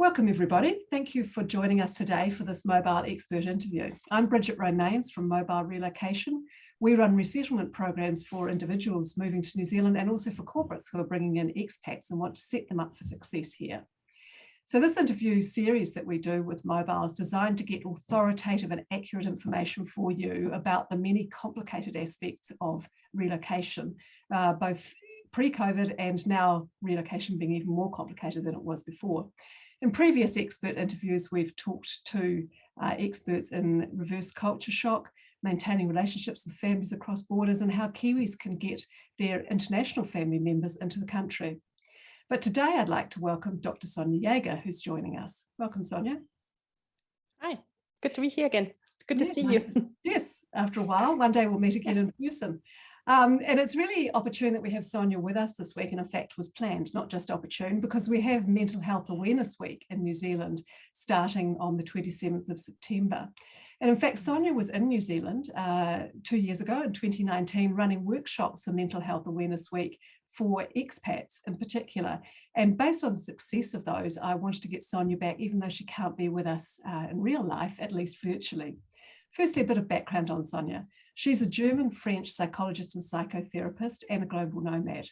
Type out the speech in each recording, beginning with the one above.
Welcome everybody. Thank you for joining us today for this mobile expert interview. I'm Bridget Romains from Mobile Relocation. We run resettlement programs for individuals moving to New Zealand and also for corporates who are bringing in expats and want to set them up for success here. So this interview series that we do with Mobile is designed to get authoritative and accurate information for you about the many complicated aspects of relocation, both pre-COVID and now relocation being even more complicated than it was before. In previous expert interviews, we've talked to experts in reverse culture shock, maintaining relationships with families across borders, and how Kiwis can get their international family members into the country. But today I'd like to welcome Dr. Sonia Jaeger, who's joining us. Welcome, Sonia. Hi, good to be here again. Good to see you. Yes, after a while. One day we'll meet again in person. And it's really opportune that we have Sonia with us this week, and in fact was planned, not just opportune, because we have Mental Health Awareness Week in New Zealand starting on the 27th of September. And in fact, Sonia was in New Zealand 2 years ago in 2019 running workshops for Mental Health Awareness Week for expats in particular. And based on the success of those, I wanted to get Sonia back, even though she can't be with us in real life, at least virtually. Firstly, a bit of background on Sonia. She's a German-French psychologist and psychotherapist and a global nomad.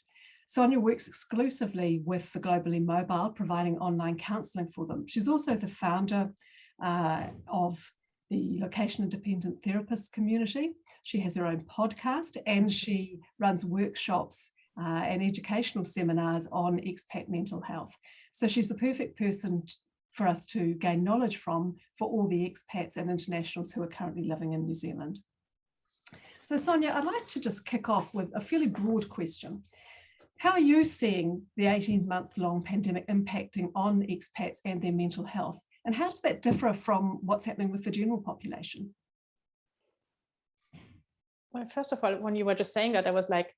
Sonia works exclusively with the Globally Mobile, providing online counselling for them. She's also the founder of the Location Independent Therapist community. She has her own podcast and she runs workshops and educational seminars on expat mental health. So she's the perfect person for us to gain knowledge from for all the expats and internationals who are currently living in New Zealand. So Sonia, I'd like to just kick off with a fairly broad question. How are you seeing the 18-month-long pandemic impacting on expats and their mental health? And how does that differ from what's happening with the general population? Well, first of all, when you were just saying that, I was like,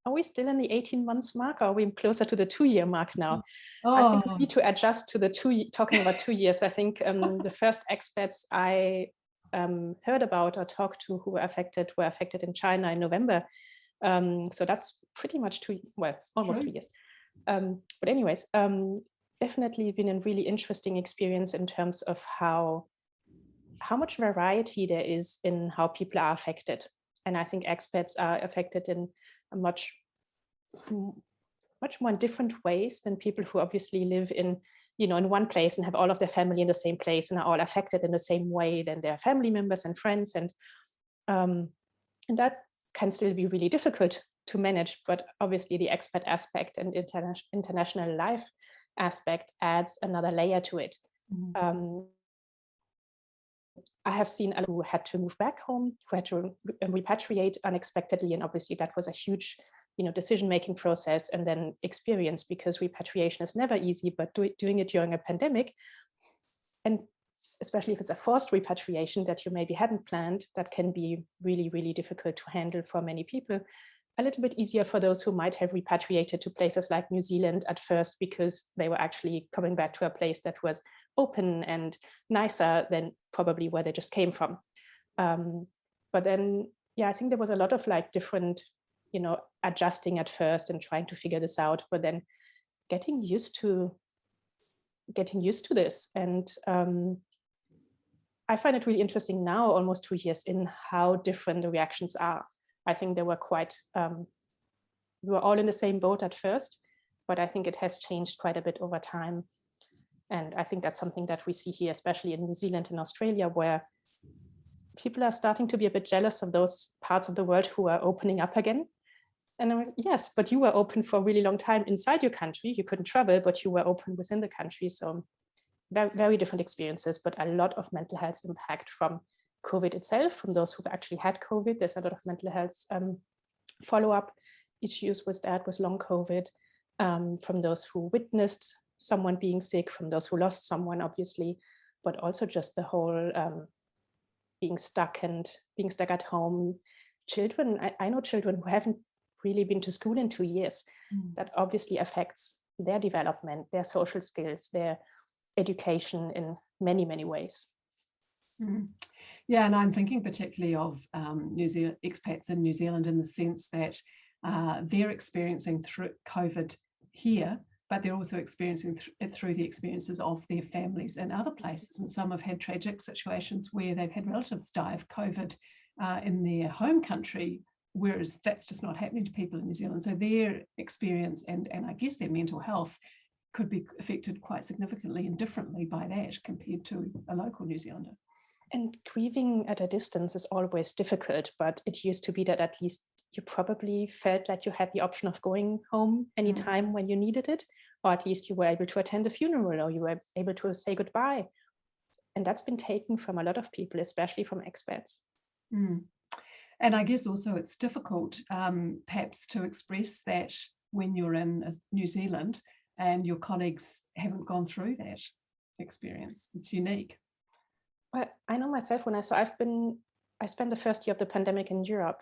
are we still in the 18 months mark, or are we closer to the 2-year mark now? Oh. I think we need to adjust to the talking about 2 years. I think the first expats I heard about or talked to who were affected in China in November. So that's pretty much almost 2 years. But anyways, definitely been a really interesting experience in terms of how much variety there is in how people are affected. And I think expats are affected in a much more different ways than people who obviously live in one place and have all of their family in the same place and are all affected in the same way than their family members and friends. And that can still be really difficult to manage, but obviously the expat aspect and international life aspect adds another layer to it. Mm-hmm. I have seen who had to move back home, who had to repatriate unexpectedly, and obviously that was a huge decision-making process and then experience, because repatriation is never easy, but doing it during a pandemic, and especially if it's a forced repatriation that you maybe hadn't planned, that can be really, really difficult to handle for many people. A little bit easier for those who might have repatriated to places like New Zealand at first, because they were actually coming back to a place that was open and nicer than probably where they just came from. But then, yeah, I think there was a lot of different, adjusting at first and trying to figure this out, but then getting used to this. And I find it really interesting now, almost 2 years in, how different the reactions are. I think they were we were all in the same boat at first, but I think it has changed quite a bit over time. And I think that's something that we see here, especially in New Zealand and Australia, where people are starting to be a bit jealous of those parts of the world who are opening up again. And I'm like, yes, but you were open for a really long time inside your country. You couldn't travel, but you were open within the country. So very, very different experiences, but a lot of mental health impact from COVID itself, from those who've actually had COVID. There's a lot of mental health follow-up issues with that, with long COVID, from those who witnessed someone being sick, from those who lost someone, obviously, but also just the whole being stuck at home. Children, I know children who haven't really been to school in 2 years. That obviously affects their development, their social skills, their education in many, many ways. Yeah, and I'm thinking particularly of New Zealand expats in New Zealand, in the sense that they're experiencing through COVID here, but they're also experiencing it through the experiences of their families in other places. And some have had tragic situations where they've had relatives die of COVID in their home country, whereas that's just not happening to people in New Zealand. So their experience and I guess their mental health could be affected quite significantly and differently by that compared to a local New Zealander. And grieving at a distance is always difficult, but it used to be that at least you probably felt like you had the option of going home anytime when you needed it, or at least you were able to attend a funeral, or you were able to say goodbye. And that's been taken from a lot of people, especially from expats. And I guess also it's difficult perhaps to express that when you're in New Zealand and your colleagues haven't gone through that experience. It's unique. Well, I know myself I spent the first year of the pandemic in Europe,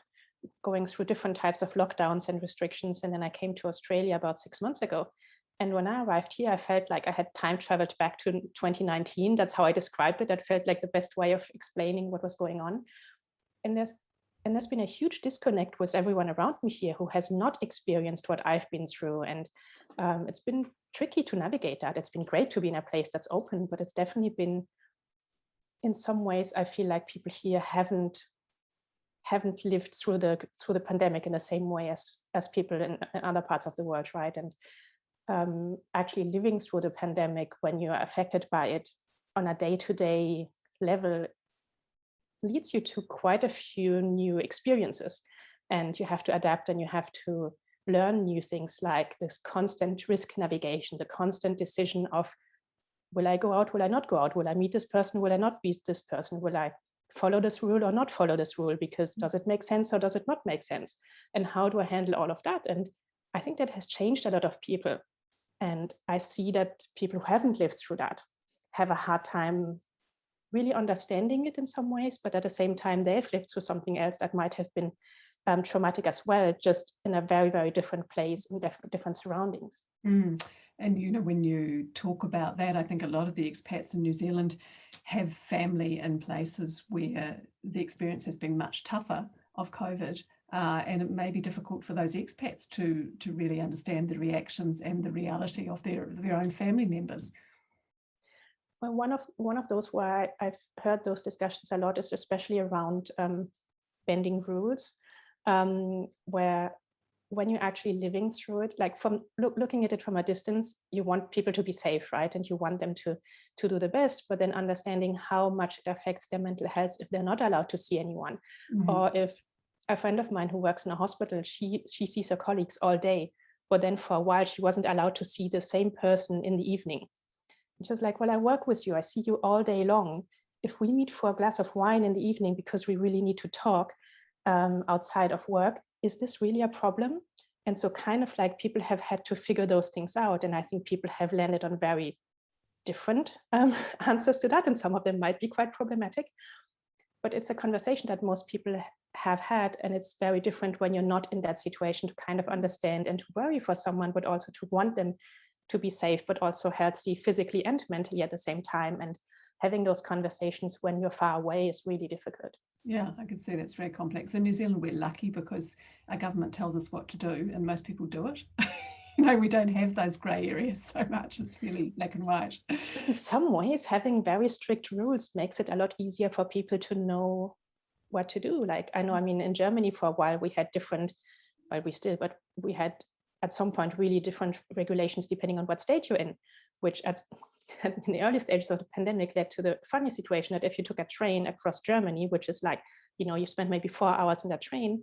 going through different types of lockdowns and restrictions. And then I came to Australia about 6 months ago. And when I arrived here, I felt like I had time traveled back to 2019. That's how I described it. That felt like the best way of explaining what was going on. And there's been a huge disconnect with everyone around me here who has not experienced what I've been through. And it's been tricky to navigate that. It's been great to be in a place that's open, but it's definitely been, in some ways, I feel like people here haven't lived through the pandemic in the same way as people in other parts of the world, right? And actually living through the pandemic when you're affected by it on a day-to-day level leads you to quite a few new experiences, and you have to adapt and you have to learn new things, like this constant risk navigation, the constant decision of, will I go out, will I not go out, will I meet this person, will I not meet this person, will I follow this rule or not follow this rule, because does it make sense or does it not make sense, and how do I handle all of that? And I think that has changed a lot of people, and I see that people who haven't lived through that have a hard time really understanding it in some ways, but at the same time they've lived through something else that might have been traumatic as well, just in a very, very different place, in different surroundings. And when you talk about that, I think a lot of the expats in New Zealand have family in places where the experience has been much tougher of COVID, and it may be difficult for those expats to really understand the reactions and the reality of their own family members. Well, one of those where I've heard those discussions a lot is especially around bending rules, where when you're actually living through it, like from looking at it from a distance, you want people to be safe, right? And you want them to do the best, but then understanding how much it affects their mental health if they're not allowed to see anyone. Or if a friend of mine who works in a hospital, she sees her colleagues all day, but then for a while she wasn't allowed to see the same person in the evening. Just like, well, I work with you, I see you all day long. If we meet for a glass of wine in the evening because we really need to talk outside of work, is this really a problem? And so kind of like people have had to figure those things out. And I think people have landed on very different answers to that. And some of them might be quite problematic. But it's a conversation that most people have had. And it's very different when you're not in that situation to kind of understand and to worry for someone, but also to want them to be safe, but also healthy physically and mentally at the same time. And having those conversations when you're far away is really difficult. Yeah, I can see that's very complex. In New Zealand, we're lucky because our government tells us what to do and most people do it. We don't have those grey areas so much. It's really black and white. In some ways, having very strict rules makes it a lot easier for people to know what to do. Like, I know, in Germany for a while, we had we had at some point really different regulations depending on what state you're in, which in the early stages of the pandemic led to the funny situation that if you took a train across Germany, which is like, you spend maybe 4 hours in that train,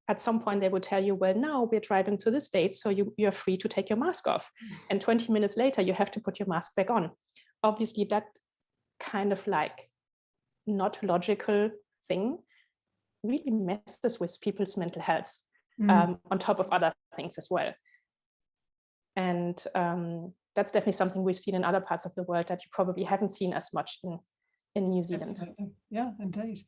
at some point they would tell you, well, now we're driving to this state, so you're free to take your mask off. And 20 minutes later, you have to put your mask back on. Obviously, that kind of like not logical thing really messes with people's mental health. On top of other things as well. And that's definitely something we've seen in other parts of the world that you probably haven't seen as much in New Zealand. Absolutely. Yeah, indeed.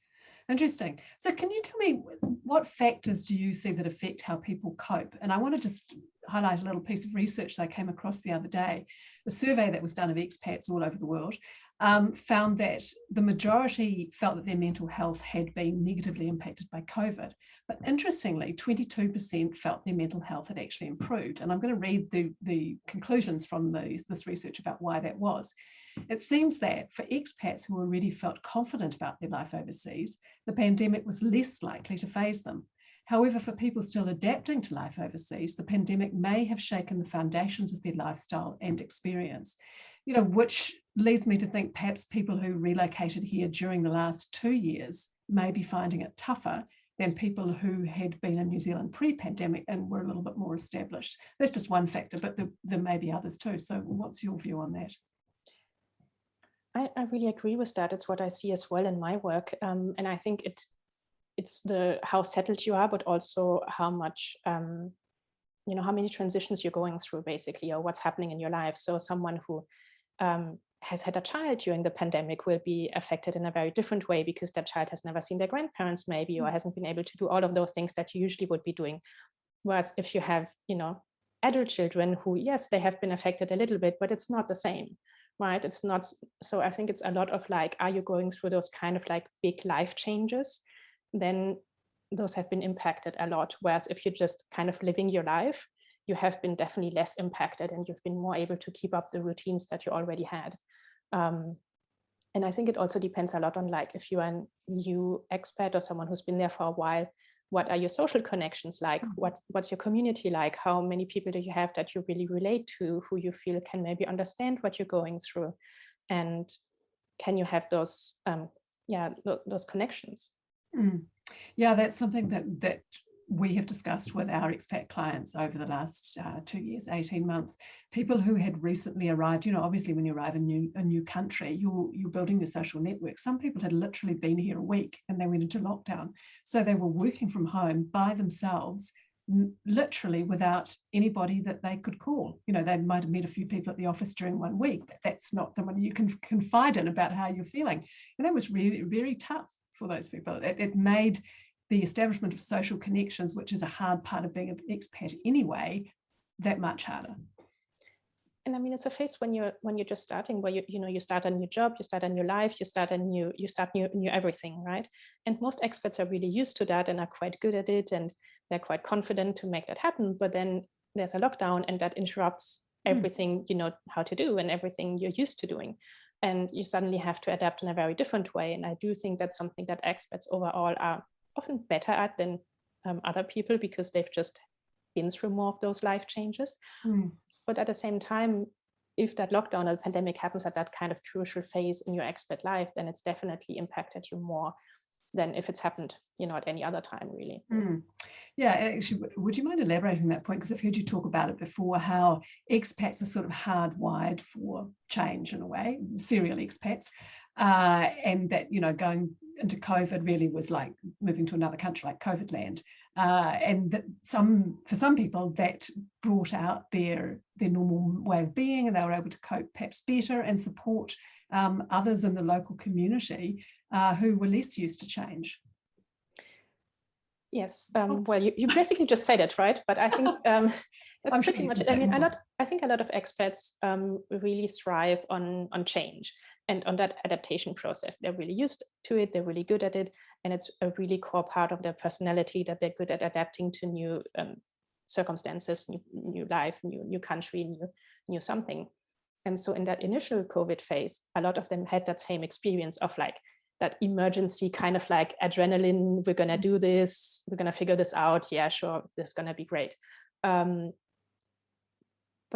Interesting. So can you tell me what factors do you see that affect how people cope? And I want to just highlight a little piece of research that I came across the other day. A survey that was done of expats all over the world found that the majority felt that their mental health had been negatively impacted by COVID. But interestingly, 22% felt their mental health had actually improved. And I'm going to read the conclusions from this research about why that was. It seems that for expats who already felt confident about their life overseas, the pandemic was less likely to faze them. However, for people still adapting to life overseas, the pandemic may have shaken the foundations of their lifestyle and experience, which leads me to think perhaps people who relocated here during the last 2 years may be finding it tougher than people who had been in New Zealand pre-pandemic and were a little bit more established. That's just one factor, but there may be others too. So what's your view on that? I really agree with that. It's what I see as well in my work. And I think it's how settled you are, but also how much, how many transitions you're going through basically, or what's happening in your life. So someone who has had a child during the pandemic will be affected in a very different way because that child has never seen their grandparents maybe, or hasn't been able to do all of those things that you usually would be doing. Whereas if you have, adult children who, yes, they have been affected a little bit, but it's not the same, right? It's not. So I think it's a lot of like, are you going through those kind of like big life changes? Then those have been impacted a lot. Whereas if you're just kind of living your life, you have been definitely less impacted and you've been more able to keep up the routines that you already had. And I think it also depends a lot on like, if you're a new expat or someone who's been there for a while, what are your social connections like? What's your community like? How many people do you have that you really relate to, who you feel can maybe understand what you're going through? And can you have those, those connections? Yeah, that's something that we have discussed with our expat clients over the last 2 years, 18 months. People who had recently arrived, obviously when you arrive in a new country, you're building your social network. Some people had literally been here a week and they went into lockdown. So they were working from home by themselves, literally without anybody that they could call. They might have met a few people at the office during 1 week, but that's not someone you can confide in about how you're feeling. And that was really, very tough for those people. It made the establishment of social connections, which is a hard part of being an expat anyway, that much harder. And I mean, it's a phase when you're just starting, where you start a new job, you start a new life, you start new everything, right? And most expats are really used to that and are quite good at it, and they're quite confident to make that happen. But then there's a lockdown, and that interrupts everything you know how to do and everything you're used to doing, and you suddenly have to adapt in a very different way. And I do think that's something that expats overall are often better at than other people, because they've just been through more of those life changes. But at the same time, if that lockdown or the pandemic happens at that kind of crucial phase in your expat life, then it's definitely impacted you more than if it's happened, at any other time, really. Yeah, actually, would you mind elaborating that point? Because I've heard you talk about it before, how expats are sort of hardwired for change in a way, serial expats, and that, going into COVID really was like moving to another country, like COVID land. And that for some people that brought out their normal way of being, and they were able to cope perhaps better and support others in the local community who were less used to change. Yes, well, you basically just said it, right? But I think that's pretty much it. I mean, I think a lot of expats really thrive on change and on that adaptation process. They're really used to it, they're really good at it, and it's a really core part of their personality that they're good at adapting to new circumstances, new life, new country, new something. And so in that initial COVID phase, a lot of them had that same experience of like that emergency kind of like adrenaline, we're going to do this, we're going to figure this out. Yeah, sure, this is going to be great. But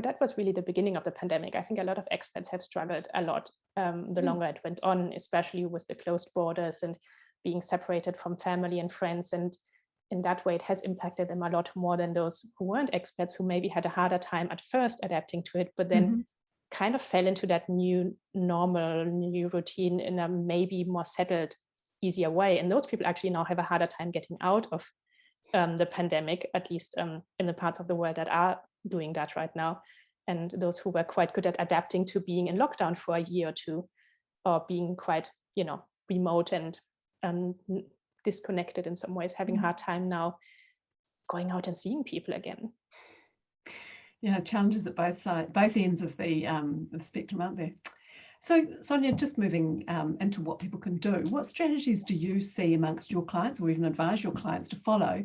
that was really the beginning of the pandemic. I think a lot of expats have struggled a lot the longer it went on, especially with the closed borders and being separated from family and friends. And in that way, it has impacted them a lot more than those who weren't expats, who maybe had a harder time at first adapting to it, but then kind of fell into that new normal, new routine in a maybe more settled, easier way. And those people actually now have a harder time getting out of the pandemic, at least in the parts of the world that are doing that right now. And those who were quite good at adapting to being in lockdown for a year or two, or being quite, remote and disconnected in some ways, having a hard time now going out and seeing people again. Yeah, challenges at both sides, both ends of the spectrum, aren't there? So, Sonia, just moving into what people can do, what strategies do you see amongst your clients, or even advise your clients to follow,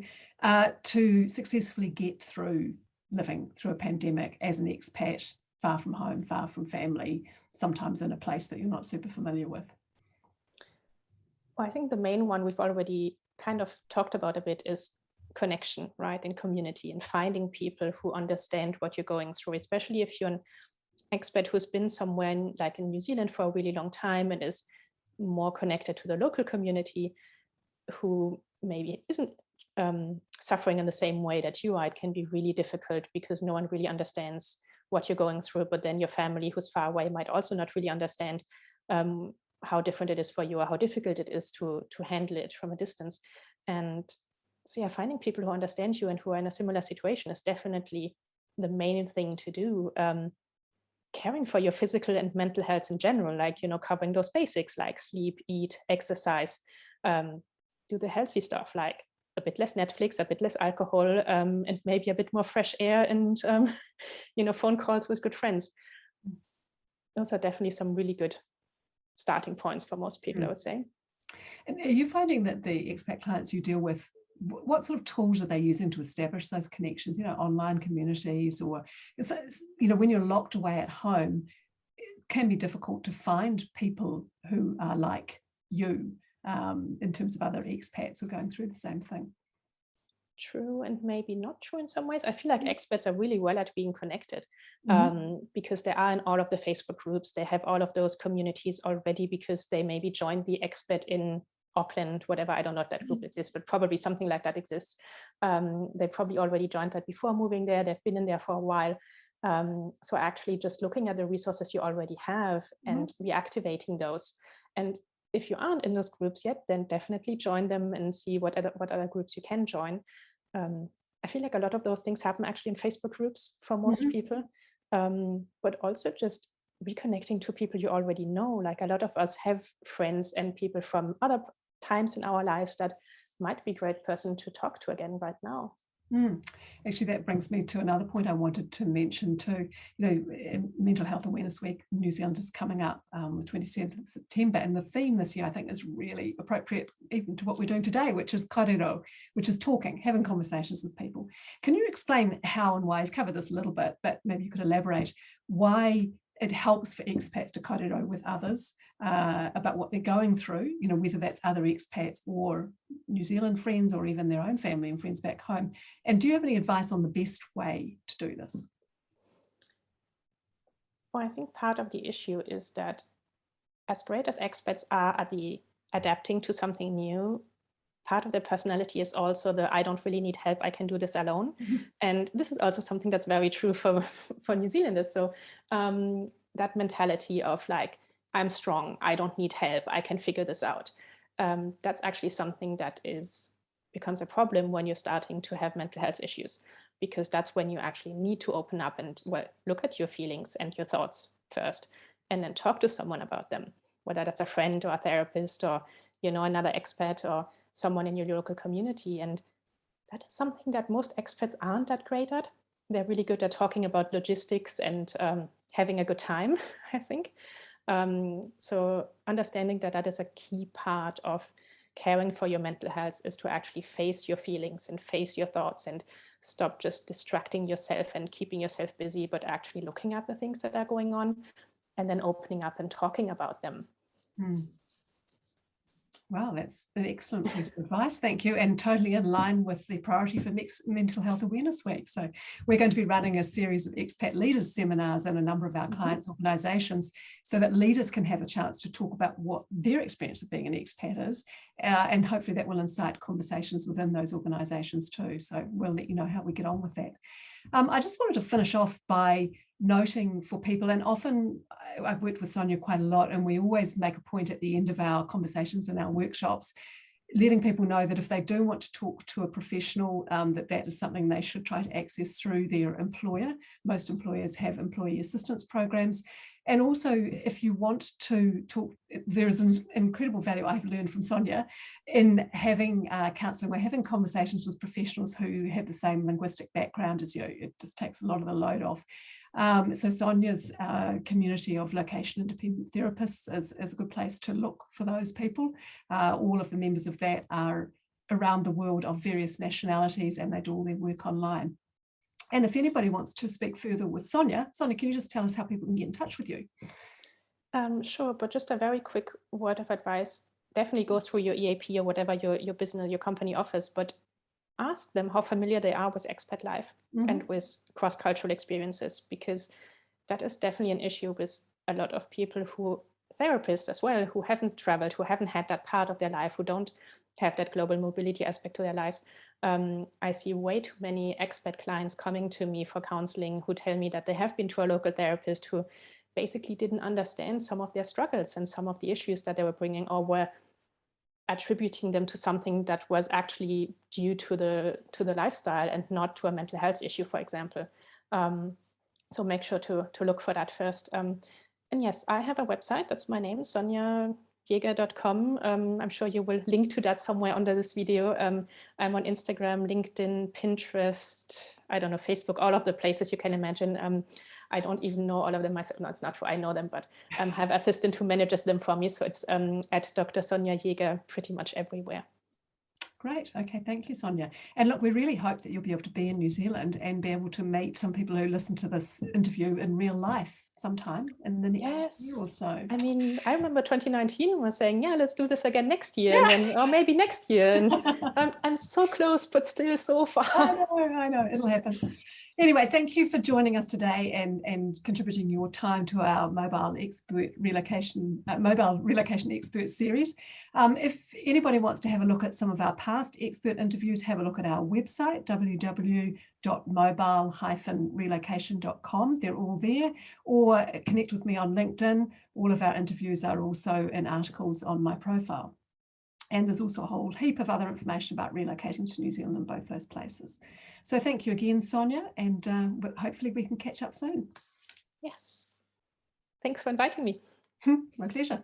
to successfully get through living through a pandemic as an expat, far from home, far from family, sometimes in a place that you're not super familiar with? Well, I think the main one we've already kind of talked about a bit is connection, right, in community, and finding people who understand what you're going through, especially if you're an expat who's been somewhere like in New Zealand for a really long time and is more connected to the local community, who maybe isn't suffering in the same way that you are. It can be really difficult because no one really understands what you're going through, but then your family who's far away might also not really understand how different it is for you, or how difficult it is to handle it from a distance. And so yeah, finding people who understand you and who are in a similar situation is definitely the main thing to do. Caring for your physical and mental health in general, like, covering those basics like sleep, eat, exercise, do the healthy stuff like a bit less Netflix, a bit less alcohol, and maybe a bit more fresh air and, phone calls with good friends. Those are definitely some really good starting points for most people, I would say. And are you finding that the expat clients you deal with, what sort of tools are they using to establish those connections, online communities, or, when you're locked away at home, it can be difficult to find people who are like you, in terms of other expats who are going through the same thing? True, and maybe not true in some ways. I feel like expats are really well at being connected, because they are in all of the Facebook groups. They have all of those communities already because they maybe joined the expat in Auckland, whatever. I don't know if that group exists, but probably something like that exists. They probably already joined that before moving there. They've been in there for a while. So actually just looking at the resources you already have and reactivating those. And if you aren't in those groups yet, then definitely join them and see what other groups you can join. I feel like a lot of those things happen actually in Facebook groups for most people, but also just reconnecting to people you already know. Like, a lot of us have friends and people from other times in our lives that might be a great person to talk to again right now. Actually, that brings me to another point I wanted to mention too. Mental Health Awareness Week in New Zealand is coming up the 27th of September, and the theme this year I think is really appropriate even to what we're doing today, which is kōrero, which is talking, having conversations with people. Can you explain how and why? You've covered this a little bit, but maybe you could elaborate why it helps for expats to kōrero with others about what they're going through, whether that's other expats or New Zealand friends or even their own family and friends back home. And do you have any advice on the best way to do this? Well, I think part of the issue is that as great as expats are at the adapting to something new, part of their personality is also the I don't really need help, I can do this alone. And this is also something that's very true for New Zealanders. So that mentality of like, I'm strong, I don't need help, I can figure this out. That's actually something that becomes a problem when you're starting to have mental health issues, because that's when you actually need to open up and look at your feelings and your thoughts first, and then talk to someone about them, whether that's a friend or a therapist or another expat or someone in your local community. And that is something that most expats aren't that great at. They're really good at talking about logistics and having a good time, I think. So understanding that is a key part of caring for your mental health is to actually face your feelings and face your thoughts and stop just distracting yourself and keeping yourself busy, but actually looking at the things that are going on and then opening up and talking about them. Wow, that's an excellent piece of advice. Thank you. And totally in line with the priority for Mental Health Awareness Week. So we're going to be running a series of expat leaders seminars in a number of our clients' organisations so that leaders can have a chance to talk about what their experience of being an expat is. And hopefully that will incite conversations within those organisations too. So we'll let you know how we get on with that. I just wanted to finish off by noting for people, and often I've worked with Sonia quite a lot, and we always make a point at the end of our conversations and our workshops, letting people know that if they do want to talk to a professional, that is something they should try to access through their employer. Most employers have employee assistance programs. And also, if you want to talk, there is an incredible value I've learned from Sonia in having counselling. We're having conversations with professionals who have the same linguistic background as you. It just takes a lot of the load off. So Sonia's community of location independent therapists is a good place to look for those people. All of the members of that are around the world of various nationalities, and they do all their work online. And if anybody wants to speak further with Sonia, can you just tell us how people can get in touch with you? Sure, but just a very quick word of advice. Definitely go through your EAP or whatever your business, your company offers, but ask them how familiar they are with expat life and with cross-cultural experiences, because that is definitely an issue with a lot of people therapists as well, who haven't traveled, who haven't had that part of their life, who don't have that global mobility aspect to their lives. I see way too many expat clients coming to me for counseling who tell me that they have been to a local therapist who basically didn't understand some of their struggles and some of the issues that they were bringing, or were attributing them to something that was actually due to the lifestyle and not to a mental health issue, for example. So make sure to look for that first. And yes, I have a website. That's my name, soniajaeger.com. I'm sure you will link to that somewhere under this video. I'm on Instagram, LinkedIn, Pinterest, I don't know, Facebook, all of the places you can imagine. I don't even know all of them myself. No, it's not true. I know them, but I have an assistant who manages them for me. So it's at Dr. Sonia Jaeger pretty much everywhere. Great. Okay. Thank you, Sonia. And look, we really hope that you'll be able to be in New Zealand and be able to meet some people who listen to this interview in real life sometime in the next year or so. I mean, I remember 2019 was saying, yeah, let's do this again next year, and then, or maybe next year. And I'm so close, but still so far. I know, it'll happen. Anyway, thank you for joining us today and contributing your time to our Mobile Relocation Expert series. If anybody wants to have a look at some of our past expert interviews, have a look at our website, www.mobile-relocation.com. They're all there, or connect with me on LinkedIn. All of our interviews are also in articles on my profile. And there's also a whole heap of other information about relocating to New Zealand in both those places. So thank you again, Sonia, and hopefully we can catch up soon. Yes. Thanks for inviting me. My pleasure.